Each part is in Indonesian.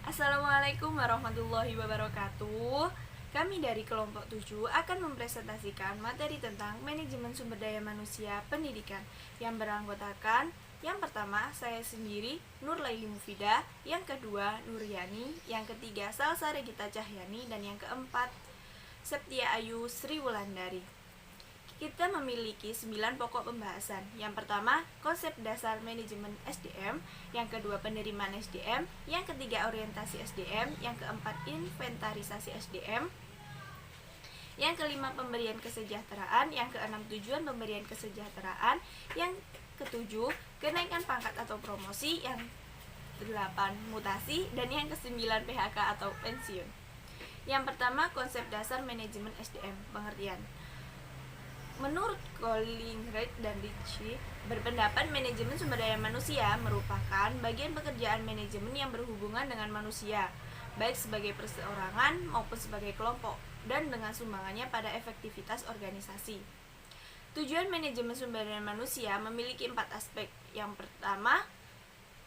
Assalamualaikum warahmatullahi wabarakatuh. Kami dari kelompok 7 akan mempresentasikan materi tentang manajemen sumber daya manusia pendidikan yang beranggotakan yang pertama, saya sendiri, Nur Laili Mufidah. Yang kedua, Nuryani. Yang ketiga, Salsa Regita Cahyani. Dan yang keempat, Septia Ayu Sri Wulandari. Kita memiliki 9 pokok pembahasan. Yang pertama, konsep dasar manajemen SDM. Yang kedua, penerimaan SDM. Yang ketiga, orientasi SDM. Yang keempat, inventarisasi SDM. Yang kelima, pemberian kesejahteraan. Yang keenam, tujuan pemberian kesejahteraan. Yang ketujuh, kenaikan pangkat atau promosi. Yang delapan, mutasi. Dan yang kesembilan, PHK atau pensiun. Yang pertama, konsep dasar manajemen SDM. Pengertian. Menurut Collingwood dan Ritchie, berpendapat manajemen sumber daya manusia merupakan bagian pekerjaan manajemen yang berhubungan dengan manusia, baik sebagai perseorangan maupun sebagai kelompok, dan dengan sumbangannya pada efektivitas organisasi. Tujuan manajemen sumber daya manusia memiliki 4 aspek. Yang pertama,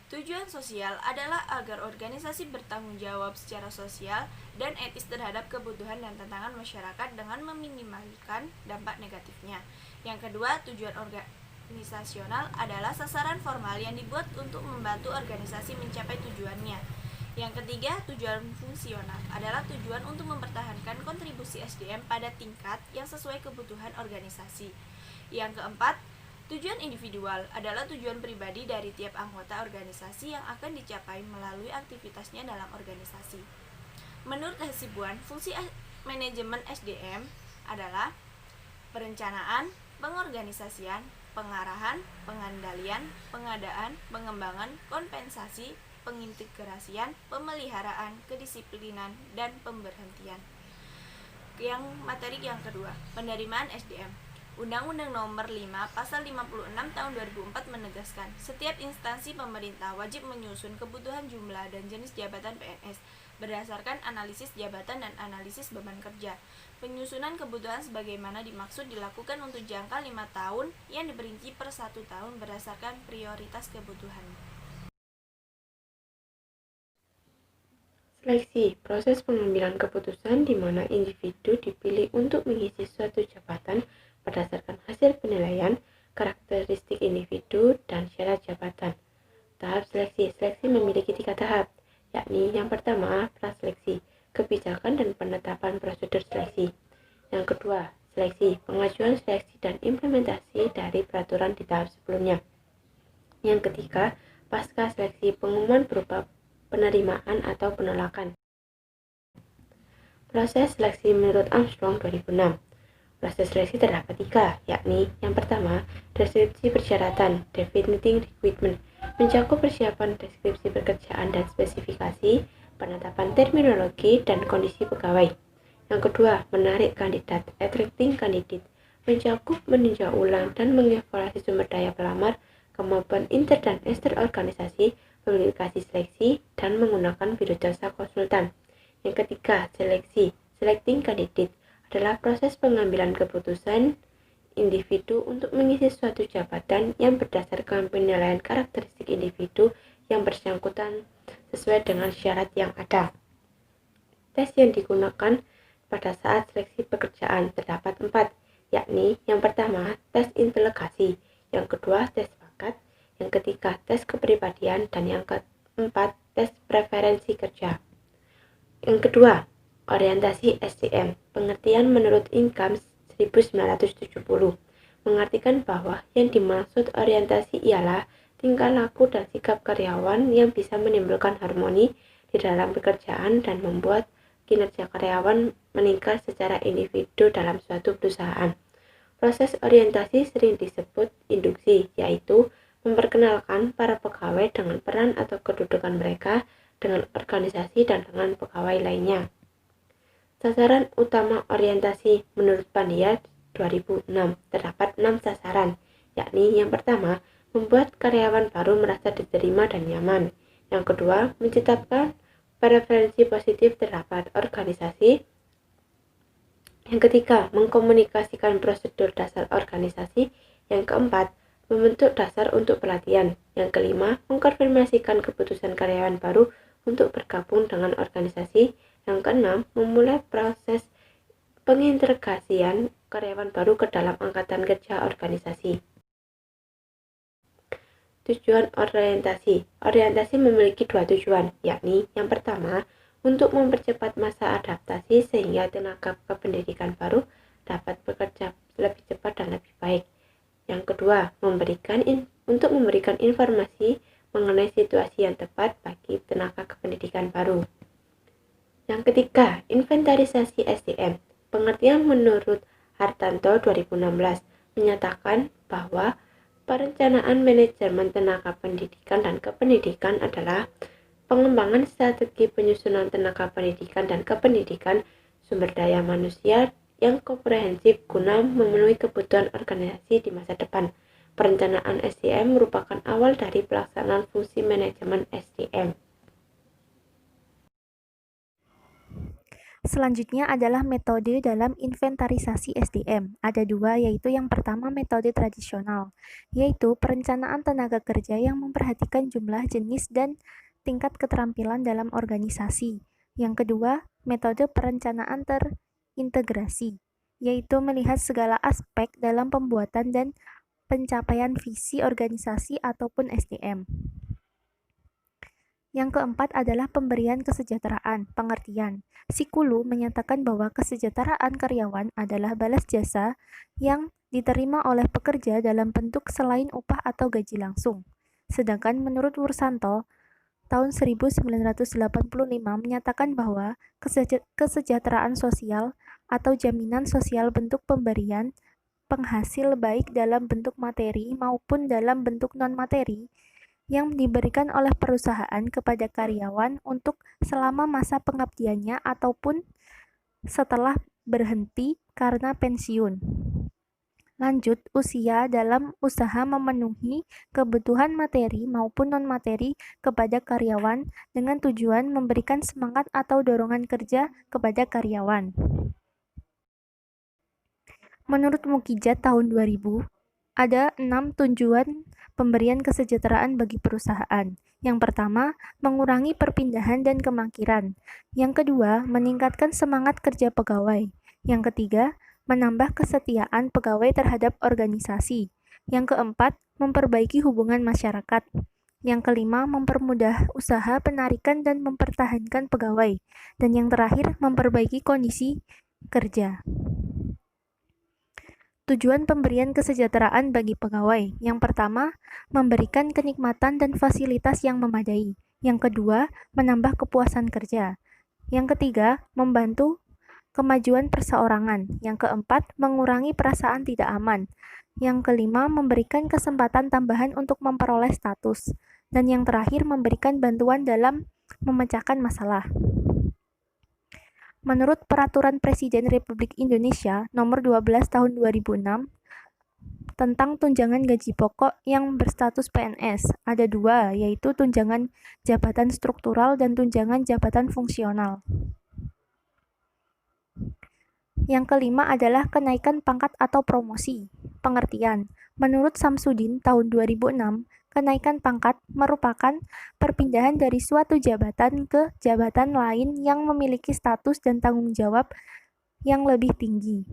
tujuan sosial adalah agar organisasi bertanggung jawab secara sosial dan etis terhadap kebutuhan dan tantangan masyarakat dengan meminimalkan dampak negatifnya. Yang kedua, tujuan organisasional adalah sasaran formal yang dibuat untuk membantu organisasi mencapai tujuannya. Yang ketiga, tujuan fungsional adalah tujuan untuk mempertahankan kontribusi SDM pada tingkat yang sesuai kebutuhan organisasi. Yang keempat, tujuan individual adalah tujuan pribadi dari tiap anggota organisasi yang akan dicapai melalui aktivitasnya dalam organisasi. Menurut Hasibuan, fungsi manajemen SDM adalah perencanaan, pengorganisasian, pengarahan, pengendalian, pengadaan, pengembangan, kompensasi, pengintegrasian, pemeliharaan, kedisiplinan, dan pemberhentian. Yang materi yang kedua, penerimaan SDM. Undang-Undang Nomor 5 Pasal 56 Tahun 2004 menegaskan, setiap instansi pemerintah wajib menyusun kebutuhan jumlah dan jenis jabatan PNS berdasarkan analisis jabatan dan analisis beban kerja. Penyusunan kebutuhan sebagaimana dimaksud dilakukan untuk jangka 5 tahun yang diperinci per 1 tahun berdasarkan prioritas kebutuhan. Seleksi, proses pengambilan keputusan di mana individu dipilih untuk mengisi suatu jabatan berdasarkan hasil penilaian, karakteristik individu, dan syarat jabatan. Tahap seleksi. Seleksi memiliki 3 tahap, yakni yang pertama, praseleksi, kebijakan dan penetapan prosedur seleksi. Yang kedua, seleksi, pengajuan seleksi dan implementasi dari peraturan di tahap sebelumnya. Yang ketiga, pasca seleksi, pengumuman berupa penerimaan atau penolakan. Proses seleksi menurut Armstrong 2006. Proses seleksi terdapat 3, yakni yang pertama, deskripsi persyaratan, definiting requirement, mencakup persiapan deskripsi pekerjaan dan spesifikasi, penetapan terminologi dan kondisi pegawai. Yang kedua, menarik kandidat, attracting candidate, mencakup meninjau ulang dan mengevaluasi sumber daya pelamar, kemampuan inter dan ekster organisasi, publikasi seleksi, dan menggunakan biro jasa konsultan. Yang ketiga, seleksi, selecting candidate, adalah proses pengambilan keputusan individu untuk mengisi suatu jabatan yang berdasarkan penilaian karakteristik individu yang bersangkutan sesuai dengan syarat yang ada. Tes yang digunakan pada saat seleksi pekerjaan terdapat 4, yakni yang pertama, tes integrasi, yang kedua, tes bakat, yang ketiga, tes kepribadian, dan yang keempat, tes preferensi kerja. Yang kedua, orientasi SDM, pengertian menurut Ingham 1970, mengartikan bahwa yang dimaksud orientasi ialah tingkah laku dan sikap karyawan yang bisa menimbulkan harmoni di dalam pekerjaan dan membuat kinerja karyawan meningkat secara individu dalam suatu perusahaan. Proses orientasi sering disebut induksi, yaitu memperkenalkan para pegawai dengan peran atau kedudukan mereka dengan organisasi dan dengan pegawai lainnya. Sasaran utama orientasi menurut Pandia 2006 terdapat 6 sasaran, yakni yang pertama, membuat karyawan baru merasa diterima dan nyaman. Yang kedua, menciptakan preferensi positif terhadap organisasi. Yang ketiga, mengkomunikasikan prosedur dasar organisasi. Yang keempat, membentuk dasar untuk pelatihan. Yang kelima, mengkonfirmasikan keputusan karyawan baru untuk bergabung dengan organisasi. Yang keenam, memulai proses pengintegrasian karyawan baru ke dalam angkatan kerja organisasi. Tujuan orientasi. Orientasi memiliki dua tujuan, yakni yang pertama, untuk mempercepat masa adaptasi sehingga tenaga kependidikan baru dapat bekerja lebih cepat dan lebih baik. Yang kedua, untuk memberikan informasi mengenai situasi yang tepat bagi tenaga kependidikan baru. Yang ketiga, inventarisasi SDM. Pengertian menurut Hartanto 2016 menyatakan bahwa perencanaan manajemen tenaga pendidikan dan kependidikan adalah pengembangan strategi penyusunan tenaga pendidikan dan kependidikan sumber daya manusia yang komprehensif guna memenuhi kebutuhan organisasi di masa depan. Perencanaan SDM merupakan awal dari pelaksanaan fungsi manajemen SDM. Selanjutnya adalah metode dalam inventarisasi SDM. Ada dua, yaitu yang pertama metode tradisional, yaitu perencanaan tenaga kerja yang memperhatikan jumlah, jenis, dan tingkat keterampilan dalam organisasi. Yang kedua, metode perencanaan terintegrasi, yaitu melihat segala aspek dalam pembuatan dan pencapaian visi organisasi ataupun SDM. Yang keempat adalah pemberian kesejahteraan, pengertian. Sikulu menyatakan bahwa kesejahteraan karyawan adalah balas jasa yang diterima oleh pekerja dalam bentuk selain upah atau gaji langsung. Sedangkan menurut Wursanto, tahun 1985 menyatakan bahwa kesejahteraan sosial atau jaminan sosial bentuk pemberian penghasil baik dalam bentuk materi maupun dalam bentuk non-materi yang diberikan oleh perusahaan kepada karyawan untuk selama masa pengabdiannya ataupun setelah berhenti karena pensiun. Lanjut, usia dalam usaha memenuhi kebutuhan materi maupun non-materi kepada karyawan dengan tujuan memberikan semangat atau dorongan kerja kepada karyawan. Menurut Mukijat tahun 2000, ada 6 tujuan pemberian kesejahteraan bagi perusahaan. Yang pertama, mengurangi perpindahan dan kemangkiran. Yang kedua, meningkatkan semangat kerja pegawai. Yang ketiga, menambah kesetiaan pegawai terhadap organisasi. Yang keempat, memperbaiki hubungan masyarakat. Yang kelima, mempermudah usaha penarikan dan mempertahankan pegawai. Dan yang terakhir, memperbaiki kondisi kerja. Tujuan pemberian kesejahteraan bagi pegawai. Yang pertama, memberikan kenikmatan dan fasilitas yang memadai. Yang kedua, menambah kepuasan kerja. Yang ketiga, membantu kemajuan perseorangan. Yang keempat, mengurangi perasaan tidak aman. Yang kelima, memberikan kesempatan tambahan untuk memperoleh status. Dan yang terakhir, memberikan bantuan dalam memecahkan masalah. Menurut Peraturan Presiden Republik Indonesia Nomor 12 Tahun 2006 tentang tunjangan gaji pokok yang berstatus PNS, ada dua, yaitu tunjangan jabatan struktural dan tunjangan jabatan fungsional. Yang kelima adalah kenaikan pangkat atau promosi. Pengertian. Menurut Samsudin tahun 2006, kenaikan pangkat merupakan perpindahan dari suatu jabatan ke jabatan lain yang memiliki status dan tanggung jawab yang lebih tinggi.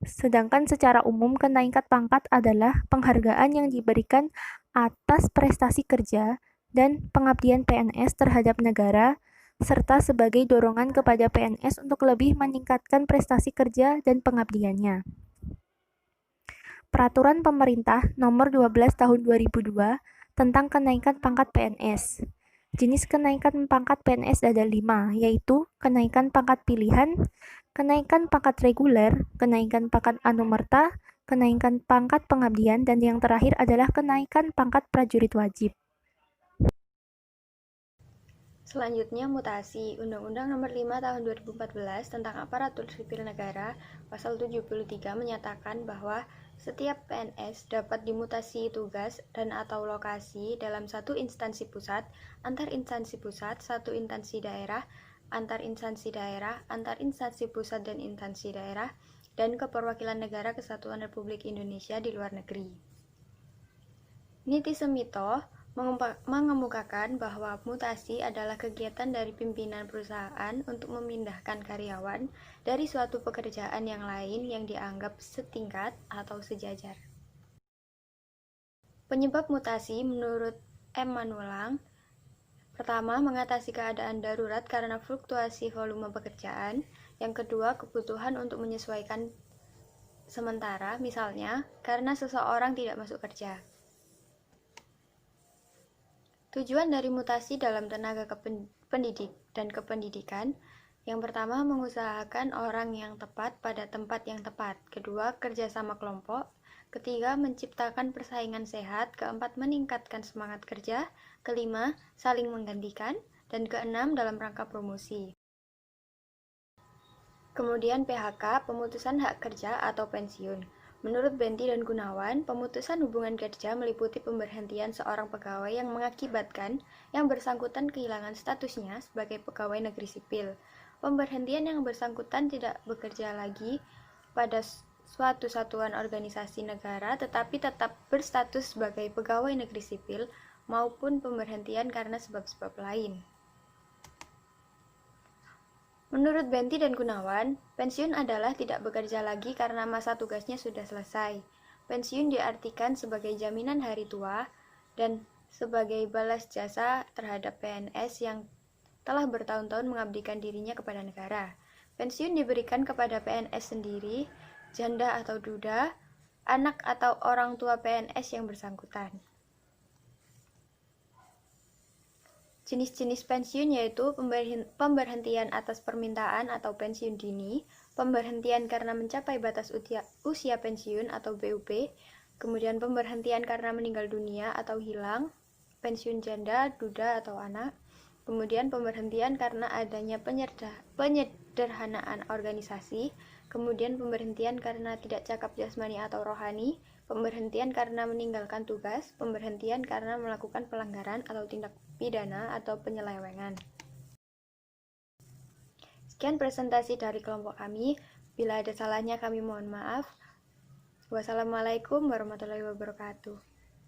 Sedangkan secara umum kenaikan pangkat adalah penghargaan yang diberikan atas prestasi kerja dan pengabdian PNS terhadap negara, serta sebagai dorongan kepada PNS untuk lebih meningkatkan prestasi kerja dan pengabdiannya. Peraturan Pemerintah Nomor 12 Tahun 2002 tentang kenaikan pangkat PNS. Jenis kenaikan pangkat PNS ada 5, yaitu kenaikan pangkat pilihan, kenaikan pangkat reguler, kenaikan pangkat anumerta, kenaikan pangkat pengabdian, dan yang terakhir adalah kenaikan pangkat prajurit wajib. Selanjutnya, mutasi. Undang-Undang Nomor 5 Tahun 2014 tentang Aparatur Sipil Negara, Pasal 73 menyatakan bahwa setiap PNS dapat dimutasi tugas dan atau lokasi dalam satu instansi pusat, antar instansi pusat, satu instansi daerah, antar instansi daerah, antar instansi pusat dan instansi daerah, dan keperwakilan negara kesatuan Republik Indonesia di luar negeri. Niti Semito mengemukakan bahwa mutasi adalah kegiatan dari pimpinan perusahaan untuk memindahkan karyawan dari suatu pekerjaan yang lain yang dianggap setingkat atau sejajar. Penyebab mutasi menurut M. Manulang, pertama, mengatasi keadaan darurat karena fluktuasi volume pekerjaan. Yang kedua, kebutuhan untuk menyesuaikan sementara, misalnya karena seseorang tidak masuk kerja. Tujuan dari mutasi dalam tenaga pendidik dan kependidikan, yang pertama, mengusahakan orang yang tepat pada tempat yang tepat. Kedua, kerjasama kelompok. Ketiga, menciptakan persaingan sehat. Keempat, meningkatkan semangat kerja. Kelima, saling menggantikan. Dan keenam, dalam rangka promosi. Kemudian PHK, pemutusan hak kerja atau pensiun. Menurut Benti dan Gunawan, pemutusan hubungan kerja meliputi pemberhentian seorang pegawai yang mengakibatkan yang bersangkutan kehilangan statusnya sebagai pegawai negeri sipil. Pemberhentian yang bersangkutan tidak bekerja lagi pada suatu satuan organisasi negara tetapi tetap berstatus sebagai pegawai negeri sipil maupun pemberhentian karena sebab-sebab lain. Menurut Benti dan Gunawan, pensiun adalah tidak bekerja lagi karena masa tugasnya sudah selesai. Pensiun diartikan sebagai jaminan hari tua dan sebagai balas jasa terhadap PNS yang telah bertahun-tahun mengabdikan dirinya kepada negara. Pensiun diberikan kepada PNS sendiri, janda atau duda, anak atau orang tua PNS yang bersangkutan. Jenis-jenis pensiun yaitu pemberhentian atas permintaan atau pensiun dini, pemberhentian karena mencapai batas usia pensiun atau BUP, kemudian pemberhentian karena meninggal dunia atau hilang, pensiun janda, duda atau anak, kemudian pemberhentian karena adanya penyederhanaan organisasi, kemudian pemberhentian karena tidak cakap jasmani atau rohani, pemberhentian karena meninggalkan tugas, pemberhentian karena melakukan pelanggaran atau tindak pidana atau penyelewengan. Sekian presentasi dari kelompok kami. Bila ada salahnya kami mohon maaf. Wassalamualaikum warahmatullahi wabarakatuh.